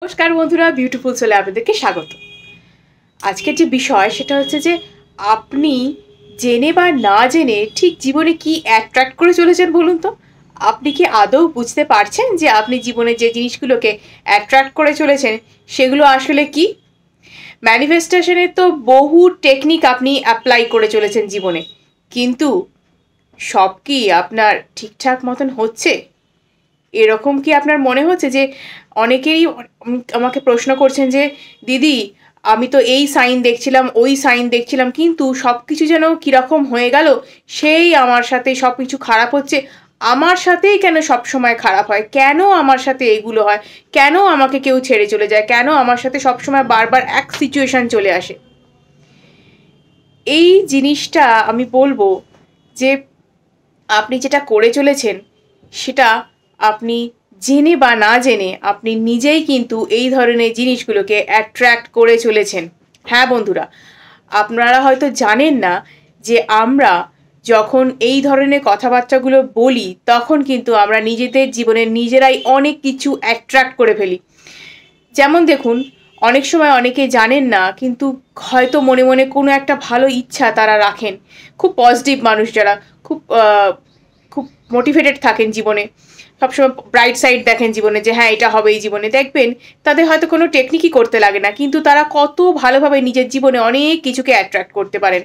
নমস্কার বন্ধুরা, বিউটিফুল সোলে আপনাদেরকে স্বাগত। আজকের যে বিষয় সেটা হচ্ছে যে আপনি জেনে বা না জেনে ঠিক জীবনে কি অ্যাট্রাক্ট করে চলেছেন বলুন তো। আপনি কি আদৌ বুঝতে পারছেন যে আপনি জীবনে যে জিনিসগুলোকে অ্যাট্রাক্ট করে চলেছেন সেগুলো আসলে কি? ম্যানিফেস্টেশনের তো বহু টেকনিক আপনি অ্যাপ্লাই করে চলেছেন জীবনে, কিন্তু সব কি আপনার ঠিকঠাক মতন হচ্ছে? এরকম কি আপনার মনে হচ্ছে যে অনেকেই আমাকে প্রশ্ন করছেন যে দিদি, আমি তো এই সাইন দেখছিলাম, ওই সাইন দেখছিলাম, কিন্তু সব কিছু যেন কীরকম হয়ে গেল, সেই আমার সাথে সব কিছু খারাপ হচ্ছে। আমার সাথেই কেন সব সময় খারাপ হয়? কেন আমার সাথে এগুলো হয়? কেন আমাকে কেউ ছেড়ে চলে যায়? কেন আমার সাথে সব সময় বারবার এক সিচুয়েশন চলে আসে? এই জিনিসটা আমি বলবো যে আপনি যেটা করে চলেছেন সেটা আপনি জেনে বা না জেনে আপনি নিজেই কিন্তু এই ধরনের জিনিসগুলোকে অ্যাট্রাক্ট করে চলেছেন। হ্যাঁ বন্ধুরা, আপনারা হয়তো জানেন না যে আমরা যখন এই ধরনের কথাবার্তাগুলো বলি তখন কিন্তু আমরা নিজেদের জীবনে নিজেরাই অনেক কিছু অ্যাট্রাক্ট করে ফেলি। যেমন দেখুন, অনেক সময় অনেকে জানেন না, কিন্তু হয়তো মনে মনে কোনো একটা ভালো ইচ্ছা তারা রাখেন। খুব পজিটিভ মানুষ যারা খুব খুব মোটিভেটেড থাকেন জীবনে, সবসময় ব্রাইট সাইড দেখেন জীবনে, যে হ্যাঁ এটা হবে এই জীবনে, দেখবেন তাদের হয়তো কোনো টেকনিকই করতে লাগে না, কিন্তু তারা কত ভালোভাবে নিজের জীবনে অনেক কিছুকে অ্যাট্রাক্ট করতে পারেন।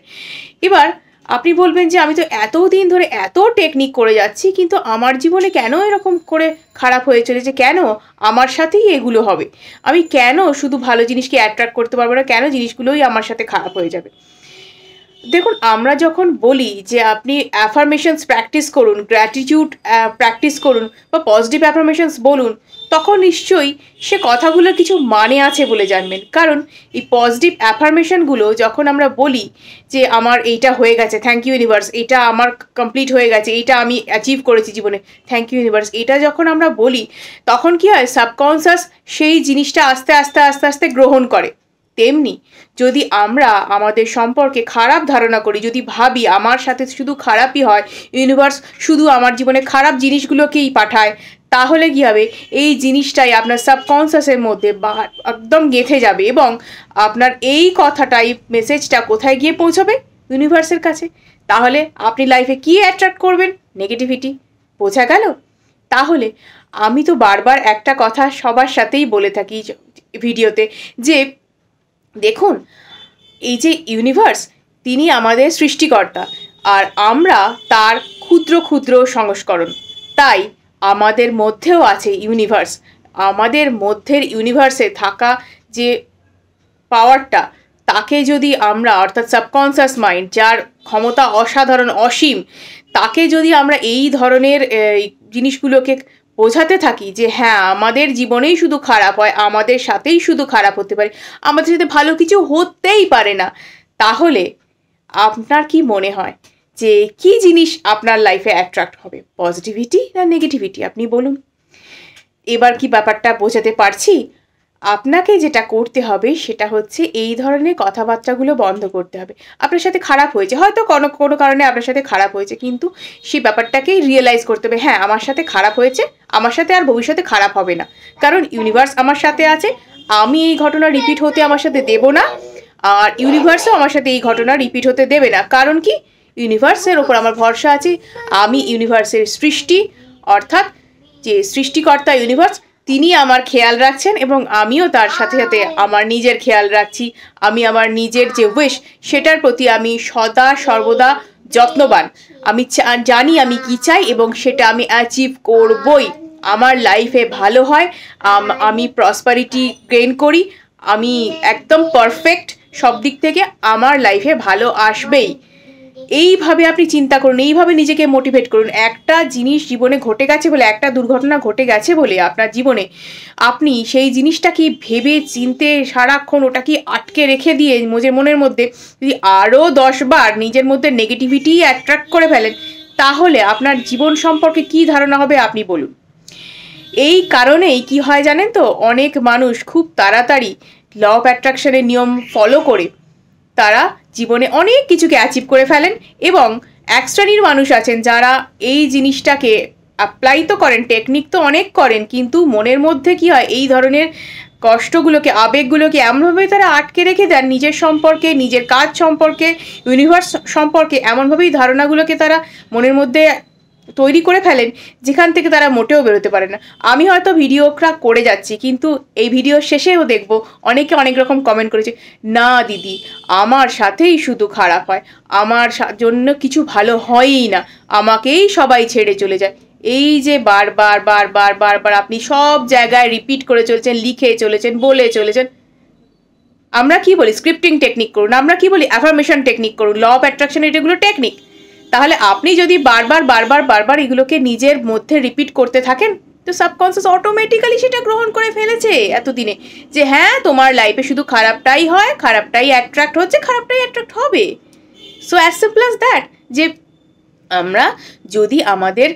এবার আপনি বলবেন যে আমি তো এতদিন ধরে এত টেকনিক করে যাচ্ছি, কিন্তু আমার জীবনে কেন এরকম করে খারাপ হয়ে চলেছে? কেন আমার সাথেই এগুলো হবে? আমি কেন শুধু ভালো জিনিসকে অ্যাট্রাক্ট করতে পারবো না? কেন জিনিসগুলোই আমার সাথে খারাপ হয়ে যাবে? দেখুন, আমরা যখন বলি যে আপনি অ্যাফার্মেশনস প্র্যাকটিস করুন, গ্র্যাটিটিউড প্র্যাকটিস করুন বা পজিটিভ অ্যাফার্মেশনস বলুন, তখন নিশ্চয়ই সে কথাগুলোর কিছু মানে আছে বলে জানবেন। কারণ এই পজিটিভ অ্যাফার্মেশনগুলো যখন আমরা বলি যে আমার এইটা হয়ে গেছে, থ্যাংক ইউ ইউনিভার্স, এটা আমার কমপ্লিট হয়ে গেছে, এইটা আমি অ্যাচিভ করেছি জীবনে, থ্যাংক ইউ ইউনিভার্স, এটা যখন আমরা বলি তখন কি হয়, সাবকনসিয়াস সেই জিনিসটা আস্তে আস্তে আস্তে আস্তে গ্রহণ করে। তেমনি যদি আমরা আমাদের সম্পর্কে খারাপ ধারণা করি, যদি ভাবি আমার সাথে শুধু খারাপই হয়, ইউনিভার্স শুধু আমার জীবনে খারাপ জিনিসগুলোকেই পাঠায়, তাহলে কী হবে, এই জিনিসটাই আপনার সাবকনসিয়াসের মধ্যে একদম গেঁথে যাবে এবং আপনার এই কথাটাই, মেসেজটা কোথায় গিয়ে পৌঁছবে? ইউনিভার্সের কাছে। তাহলে আপনি লাইফে কী অ্যাট্রাক্ট করবেন? নেগেটিভিটি। বোঝা গেল? তাহলে আমি তো বারবার একটা কথা সবার সাথেই বলে থাকি ভিডিওতে, যে দেখুন, এই যে ইউনিভার্স, তিনি আমাদের সৃষ্টিকর্তা আর আমরা তার ক্ষুদ্র ক্ষুদ্র সংস্করণ। তাই আমাদের মধ্যেও আছে ইউনিভার্স। আমাদের মধ্যের ইউনিভার্সে থাকা যে পাওয়ারটা, তাকে যদি আমরা, অর্থাৎ সাবকনসিয়াস মাইন্ড, যার ক্ষমতা অসাধারণ, অসীম, তাকে যদি আমরা এই ধরনের জিনিসগুলোকে বোঝাতে থাকি যে হ্যাঁ আমাদের জীবনেই শুধু খারাপ হয়, আমাদের সাথেই শুধু খারাপ হতে পারে, আমাদের সাথে ভালো কিছু হতেই পারে না, তাহলে আপনার কি মনে হয় যে কি জিনিস আপনার লাইফে অ্যাট্রাক্ট হবে? পজিটিভিটি না নেগেটিভিটি? আপনি বলুন। এবার কি ব্যাপারটা বোঝাতে পারছি? আপনাকে যেটা করতে হবে সেটা হচ্ছে এই ধরনের কথাবার্তাগুলো বন্ধ করতে হবে। আপনার সাথে খারাপ হয়েছে, হয়তো কোনো কোনো কারণে আপনার সাথে খারাপ হয়েছে, কিন্তু সেই ব্যাপারটাকেই রিয়েলাইজ করতে হবে, হ্যাঁ আমার সাথে খারাপ হয়েছে, আমার সাথে আর ভবিষ্যতে খারাপ হবে না, কারণ ইউনিভার্স আমার সাথে আছে। আমি এই ঘটনা রিপিট হতে আমার সাথে দেব না, আর ইউনিভার্সও আমার সাথে এই ঘটনা রিপিট হতে দেবে না। কারণ কি? ইউনিভার্সের ওপর আমার ভরসা আছে। আমি ইউনিভার্সের সৃষ্টি, অর্থাৎ যে সৃষ্টিকর্তা ইউনিভার্স, তিনি আমার খেয়াল রাখছেন এবং আমিও তার সাথে সাথে আমার নিজের খেয়াল রাখছি। আমি আমার নিজের যে উইশ, সেটার প্রতি আমি সদা সর্বদা যত্নবান। আমি জানি আমি কি চাই এবং সেটা আমি অ্যাচিভ করবই। আমার লাইফে ভালো হয়, আমি প্রসপারিটি গেইন করি, আমি একদম পারফেক্ট, সব দিক থেকে আমার লাইফে ভালো আসবেই। এইভাবে আপনি চিন্তা করুন, এইভাবে নিজেকে মোটিভেট করুন। একটা জিনিস জীবনে ঘটে গেছে বলে, একটা দুর্ঘটনা ঘটে গেছে বলে আপনার জীবনে, আপনি সেই জিনিসটাকে ভেবে চিনতে সারাক্ষণ ওটাকে আটকে রেখে দিয়ে নিজের মনের মধ্যে যদি আরও 10 বার নিজের মধ্যে নেগেটিভিটি অ্যাট্রাক্ট করে ফেলেন, তাহলে আপনার জীবন সম্পর্কে কী ধারণা হবে আপনি বলুন। এই কারণেই কি হয় জানেন তো, অনেক মানুষ খুব তাড়াতাড়ি ল অফ অ্যাট্রাকশনের নিয়ম ফলো করে তারা জীবনে অনেক কিছুকে অ্যাচিভ করে ফেলেন, এবং এক শ্রেণীর মানুষ আছেন যারা এই জিনিসটাকে অ্যাপ্লাই তো করেন, টেকনিক তো অনেক করেন, কিন্তু মনের মধ্যে কি হয়, এই ধরনের কষ্টগুলোকে, আবেগগুলোকে এমনভাবে তারা আটকে রেখে দেন, নিজের সম্পর্কে, নিজের কাজ সম্পর্কে, ইউনিভার্স সম্পর্কে এমনভাবেই ধারণাগুলোকে তারা মনের মধ্যে তৈরি করে ফেলেন, যেখান থেকে তারা মোটেও বেরোতে পারে না। আমি হয়তো ভিডিওটা করে যাচ্ছি, কিন্তু এই ভিডিও শেষেও দেখবো অনেকে অনেক রকম কমেন্ট করেছে, না দিদি আমার সাথেই শুধু খারাপ হয়, আমার জন্য কিছু ভালো হয়ই না, আমাকেই সবাই ছেড়ে চলে যায়। এই যে বারবার বারবার বারবার আপনি সব জায়গায় রিপিট করে চলেছেন, লিখে চলেছেন, বলে চলেছেন। আমরা কি বলি স্ক্রিপ্টিং টেকনিক করুন, আমরা কি বলি অ্যাফার্মেশন টেকনিক করুন, ল অফ অ্যাট্রাকশন, এগুলো টেকনিক। তাহলে আপনি যদি বারবার বারবার বারবার এগুলোকে নিজের মধ্যে রিপিট করতে থাকেন, তো সাবকনসিয়াস অটোমেটিক্যালি সেটা গ্রহণ করে ফেলেছে এতদিনে যে হ্যাঁ তোমার লাইফে শুধু খারাপটাই হয়, খারাপটাই অ্যাট্রাক্ট হচ্ছে, খারাপটাই অ্যাট্রাক্ট হবে। So as simple as that, যে আমরা যদি আমাদের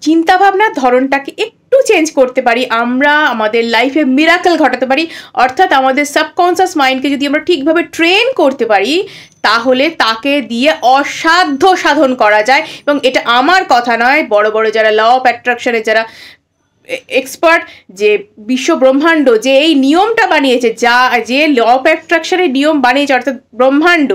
চিন্তাভাবনার ধরনটাকে একটু চেঞ্জ করতে পারি, আমরা আমাদের লাইফে মিরাকেল ঘটাতে পারি। অর্থাৎ আমাদের সাবকনসিয়াস মাইন্ডকে যদি আমরা ঠিকভাবে ট্রেন করতে পারি, তাহলে তাকে দিয়ে অসাধ্য সাধন করা যায়। এবং এটা আমার কথা নয়, বড় বড় যারা ল অফ অ্যাট্রাকশনের যারা এক্সপার্ট, যে বিশ্ব ব্রহ্মাণ্ড যে এই নিয়মটা বানিয়েছে, যে ল অফ অ্যাট্রাকশনের নিয়ম বানিয়েছে, অর্থাৎ ব্রহ্মাণ্ড,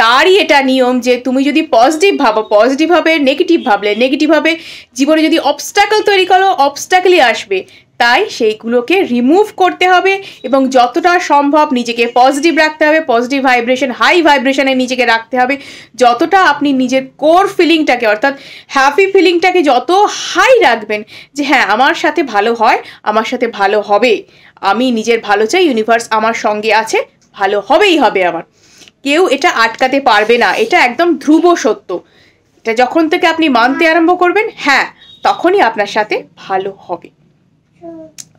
তারই এটা নিয়ম যে তুমি যদি পজিটিভ ভাবো পজিটিভ হবে, নেগেটিভ ভাবলে নেগেটিভ হবে। জীবনে যদি অবস্ট্যাকল তৈরি করো, অবস্ট্যাকলই আসবে। তাই সেইগুলোকে রিমুভ করতে হবে এবং যতটা সম্ভব নিজেকে পজিটিভ রাখতে হবে, পজিটিভ ভাইব্রেশন, হাই ভাইব্রেশনে নিজেকে রাখতে হবে। যতটা আপনি নিজের কোর ফিলিংটাকে, অর্থাৎ হ্যাপি ফিলিংটাকে যত হাই রাখবেন, যে হ্যাঁ আমার সাথে ভালো হয়, আমার সাথে ভালো হবে, আমি নিজের ভালো চাই, ইউনিভার্স আমার সঙ্গে আছে, ভালো হবেই হবে আমার, কেউ এটা আটকাতে পারবে না, এটা একদম ধ্রুব সত্য। এটা যখন থেকে আপনি মানতে আরম্ভ করবেন, হ্যাঁ তখনই আপনার সাথে ভালো হবে।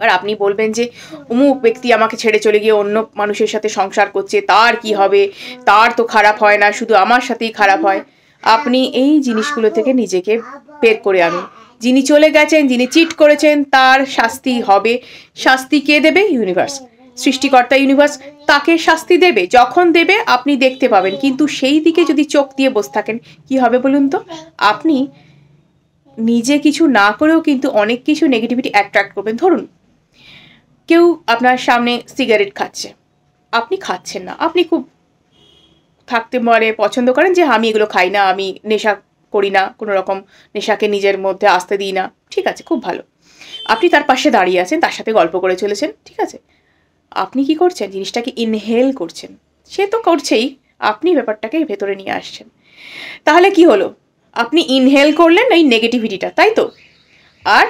আর আপনি বলবেন যে অমুক ব্যক্তি আমাকে ছেড়ে চলে গিয়ে অন্য মানুষের সাথে সংসার করছে, তার কি হবে, তার তো খারাপ হয় না, শুধু আমার সাথেই খারাপ হয়। আপনি এই জিনিসগুলো থেকে নিজেকে বের করে আনুন। যিনি চলে গেছেন, যিনি চিট করেছেন, তার শাস্তি হবে। শাস্তি কে দেবে? ইউনিভার্স, সৃষ্টিকর্তা ইউনিভার্স তাকে শাস্তি দেবে। যখন দেবে আপনি দেখতে পাবেন, কিন্তু সেই দিকে যদি চোখ দিয়ে বসে থাকেন কি হবে বলুন তো? আপনি নিজে কিছু না করেও কিন্তু অনেক কিছু নেগেটিভিটি অ্যাট্রাক্ট করবেন। ধরুন কেউ আপনার সামনে সিগারেট খাচ্ছে, আপনি খাচ্ছেন না, আপনি খুব থাকতে পছন্দ করেন যে আমি এগুলো খাই না, আমি নেশা করি না, কোনো রকম নেশাকে নিজের মধ্যে আসতে দিই না, ঠিক আছে, খুব ভালো। আপনি তার পাশে দাঁড়িয়ে আছেন, তার সাথে গল্প করে চলেছেন, ঠিক আছে। আপনি কি করছেন? জিনিসটাকে ইনহেল করছেন, সে তো করছেই, আপনি ব্যাপারটাকে ভেতরে নিয়ে আসছেন। তাহলে কি হলো? আপনি ইনহেল করলেন এই নেগেটিভিটিটা, তাই তো? আর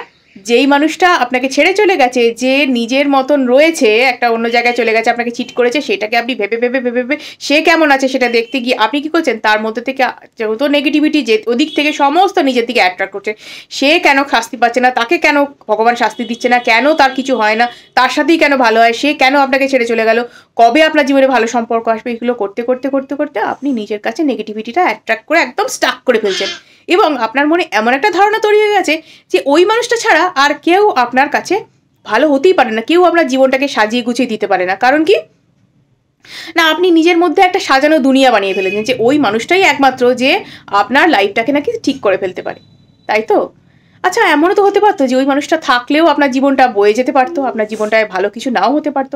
যেই মানুষটা আপনাকে ছেড়ে চলে গেছে, যে নিজের মতন রয়েছে, একটা অন্য জায়গায় চলে গেছে, আপনাকে চিট করেছে, সেটাকে আপনি ভেবে ভেবে ভেবে ভেবে সে কেমন আছে সেটা দেখতে গিয়ে আপনি কি করছেন? তার মধ্যে থেকে যত নেগেটিভিটি, যে ওদিক থেকে সমস্ত নিজের দিকে অ্যাট্রাক্ট করছে। সে কেন শাস্তি পাচ্ছে না, তাকে কেন ভগবান শাস্তি দিচ্ছে না, কেন তার কিছু হয় না, তার সাথেই কেন ভালো হয়, সে কেন আপনাকে ছেড়ে চলে গেল, কবে আপনার জীবনে ভালো সম্পর্ক আসবে, এগুলো করতে করতে করতে করতে আপনি নিজের কাছে নেগেটিভিটিটা অ্যাট্রাক্ট করে একদম স্টাক করে ফেলছেন। এবং আপনার মনে এমন একটা ধারণা তৈরি হয়ে গেছে যে ওই মানুষটা ছাড়া আর কেউ আপনার কাছে ভালো হতেই পারে না, কেউ আপনার জীবনটাকে সাজিয়ে গুছিয়ে দিতে পারে না। কারণ কি না, আপনি নিজের মধ্যে একটা সাজানো দুনিয়া বানিয়ে ফেলেছেন যে ওই মানুষটাই একমাত্র যে আপনার লাইফটাকে নাকি ঠিক করে ফেলতে পারে, তাই তো? আচ্ছা, এমনও তো হতে পারতো যে ওই মানুষটা থাকলেও আপনার জীবনটা বয়ে যেতে পারতো, আপনার জীবনটায় ভালো কিছু নাও হতে পারতো।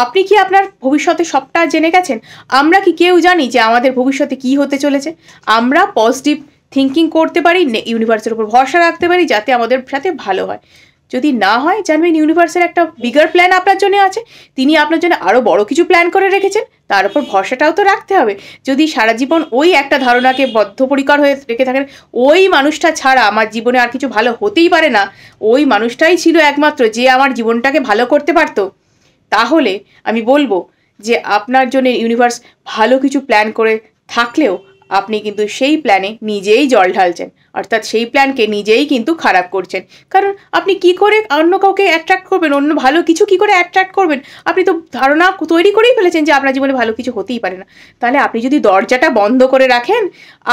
আপনি কি আপনার ভবিষ্যতে সবটা জেনে গেছেন? আমরা কি কেউ জানি যে আমাদের ভবিষ্যতে কি হতে চলেছে? আমরা পজিটিভ থিঙ্কিং করতে পারি, ইউনিভার্সের উপর ভরসা রাখতে পারি যাতে আমাদের সাথে ভালো হয়। যদি না হয়, জানবেন ইউনিভার্সের একটা বিগার প্ল্যান আপনার জন্য আছে, তিনি আপনার জন্য আরও বড় কিছু প্ল্যান করে রেখেছেন, তার উপর ভরসাটাও তো রাখতে হবে। যদি সারা জীবন ওই একটা ধারণাকে বদ্ধপরিকর হয়ে রেখে থাকেন, ওই মানুষটা ছাড়া আমার জীবনে আর কিছু ভালো হতেই পারে না, ওই মানুষটাই ছিল একমাত্র যে আমার জীবনটাকে ভালো করতে পারতো, তাহলে আমি বলবো যে আপনার জন্য ইউনিভার্স ভালো কিছু প্ল্যান করে থাকলেও আপনি কিন্তু সেই প্ল্যানে নিজেই জল ঢালছেন, অর্থাৎ সেই প্ল্যানকে নিজেই কিন্তু খারাপ করছেন। কারণ আপনি কি করে অন্য কাউকে অ্যাট্রাক্ট করবেন, অন্য ভালো কিছু কি করে অ্যাট্রাক্ট করবেন? আপনি তো ধারণা তৈরি করেই ফেলেছেন যে আপনার জীবনে ভালো কিছু হতেই পারে না। তাহলে আপনি যদি দরজাটা বন্ধ করে রাখেন,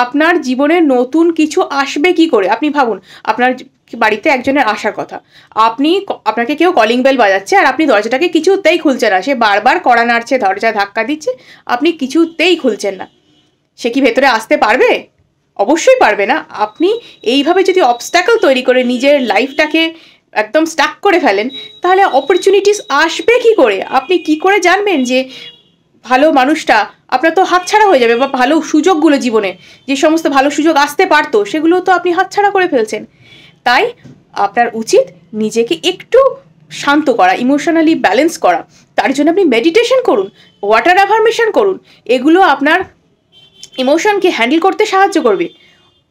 আপনার জীবনে নতুন কিছু আসবে কি করে? আপনি ভাবুন, আপনার বাড়িতে একজনের আসার কথা, আপনাকে কেউ কলিং বেল বাজাচ্ছে আর আপনি দরজাটাকে কিছুতেই খুলছেন না, সে বারবার কড়া নাড়ছে, দরজা ধাক্কা দিচ্ছে, আপনি কিছুতেই খুলছেন না, সে কি ভেতরে আসতে পারবে? অবশ্যই পারবে না। আপনি এইভাবে যদি অবস্ট্যাকল তৈরি করে নিজের লাইফটাকে একদম স্টাক করে ফেলেন, তাহলে অপরচুনিটিস আসবে কি করে? আপনি কি করে জানবেন যে ভালো মানুষটা আপনার তো হাতছাড়া হয়ে যাবে, বা ভালো সুযোগগুলো জীবনে যে সমস্ত ভালো সুযোগ আসতে পারতো সেগুলো তো আপনি হাতছাড়া করে ফেলছেন। তাই আপনার উচিত নিজেকে একটু শান্ত করা, ইমোশনালি ব্যালেন্স করা। তার জন্য আপনি মেডিটেশন করুন, ওয়াটার অ্যাফার্মেশন করুন, এগুলো আপনার ইমোশনকে হ্যান্ডেল করতে সাহায্য করবে।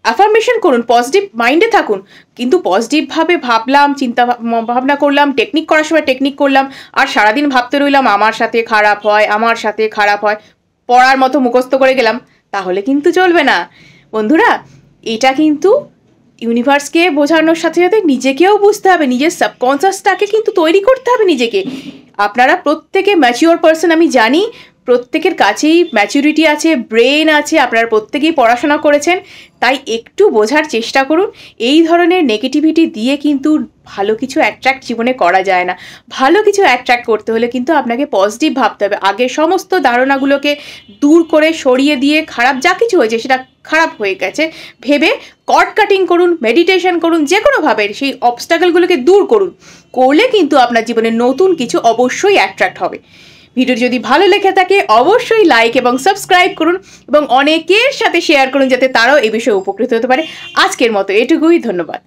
অ্যাফার্মেশন করুন, পজিটিভ মাইন্ডে থাকুন, কিন্তু পজিটিভভাবে ভাবলাম, ভাবনা করলাম, টেকনিক করার সময় টেকনিক করলাম, আর সারাদিন ভাবতে রইলাম আমার সাথে খারাপ হয়, আমার সাথে খারাপ হয়, পড়ার মতো মুখস্থ করে গেলাম, তাহলে কিন্তু চলবে না বন্ধুরা। এটা কিন্তু ইউনিভার্সকে বোঝানোর সাথে সাথে নিজেকেও বুঝতে হবে, নিজের সাবকনসিয়াসটাকে কিন্তু তৈরি করতে হবে নিজেকে। আপনারা প্রত্যেকে ম্যাচিওর পার্সন, আমি জানি প্রত্যেকের কাছেই ম্যাচুরিটি আছে, ব্রেন আছে, আপনারা প্রত্যেকেই পড়াশোনা করেছেন, তাই একটু বোঝার চেষ্টা করুন। এই ধরনের নেগেটিভিটি দিয়ে কিন্তু ভালো কিছু অ্যাট্রাক্ট জীবনে করা যায় না। ভালো কিছু অ্যাট্রাক্ট করতে হলে কিন্তু আপনাকে পজিটিভ ভাবতে হবে, আগে সমস্ত ধারণাগুলোকে দূর করে সরিয়ে দিয়ে খারাপ যা কিছু হয়েছে সেটা খারাপ হয়ে গেছে ভেবে কর্ড কাটিং করুন, মেডিটেশন করুন, যে কোনোভাবে সেই অবস্টাকেলগুলোকে দূর করুন। করলে কিন্তু আপনার জীবনে নতুন কিছু অবশ্যই অ্যাট্রাক্ট হবে। ভিডিও যদি ভালো লেগে থাকে অবশ্যই লাইক এবং সাবস্ক্রাইব করুন, এবং অনেকের সাথে শেয়ার করুন যাতে তারাও এই বিষয়ে উপকৃত হতে পারে। আজকের মতো এটুকুই, ধন্যবাদ।